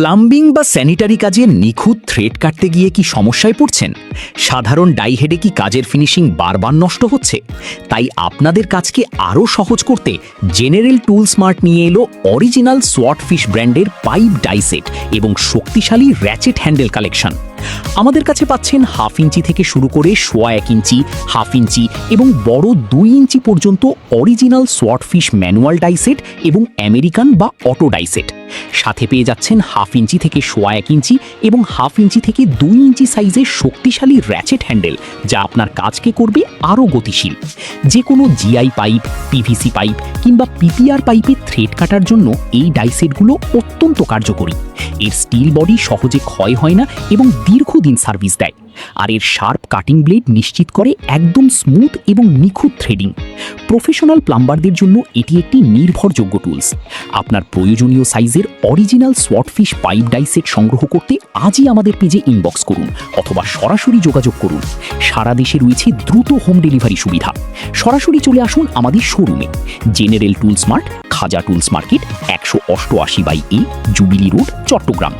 Plumbing বা sanitary কাজে নিখুঁত থ্রেড কাটতে গিয়ে কি সমস্যায় পড়ছেন? সাধারণ ডাইহেডে কি কাজের ফিনিশিং বারবার নষ্ট হচ্ছে? তাই আপনাদের কাজকে আরও সহজ করতে জেনারেল টুল স্মার্ট নিয়ে এলো অরিজিনাল সোয়াটফিশ ব্র্যান্ডের পাইপ ডাইসেট এবং শক্তিশালী র্যাচেট হ্যান্ডেল কালেকশন। আমাদের কাছে পাচ্ছেন 1/2 ইঞ্চি থেকে শুরু করে 1.25 ইঞ্চি, 1/2 ইঞ্চি এবং বড় 2 ইঞ্চি পর্যন্ত অরিজিনাল সোয়াটফিশ ম্যানুয়াল ডাইসেট এবং আমেরিকান বা অটো ডাইসেট। সাথে পেয়ে যাচ্ছেন 1/2 ইঞ্চি থেকে 1.25 ইঞ্চি এবং 1/2 ইঞ্চি থেকে 2 ইঞ্চি সাইজের শক্তিশালী র্যাচেট হ্যান্ডেল, যা আপনার কাজকে করবে আরও গতিশীল। যে কোনো জিআই পাইপ, পিভিসি পাইপ কিংবা পিপিআর পাইপে থ্রেড কাটার জন্য এই ডাইসেটগুলো অত্যন্ত কার্যকরী। এর স্টিল বডি সহজে ক্ষয় হয় না এবং দীর্ঘদিন সার্ভিস দেয়, আর এর শার্প কাটিং ব্লেড নিশ্চিত করে একদম স্মুথ এবং নিখুঁত থ্রেডিং। প্রফেশনাল প্লাম্বারদের জন্য এটি একটি নির্ভরযোগ্য টুলস। আপনার প্রয়োজনীয় সাইজের অরিজিনাল সোয়াটফিশ পাইপ ডাইসেট সংগ্রহ করতে আজই আমাদের পেজে ইনবক্স করুন অথবা সরাসরি যোগাযোগ করুন। সারা দেশে রয়েছে দ্রুত হোম ডেলিভারি সুবিধা। সরাসরি চলে আসুন আমাদের শোরুমে, general tool smart, Khaja tools market, 188/A, Jubilee Road, Chittagong.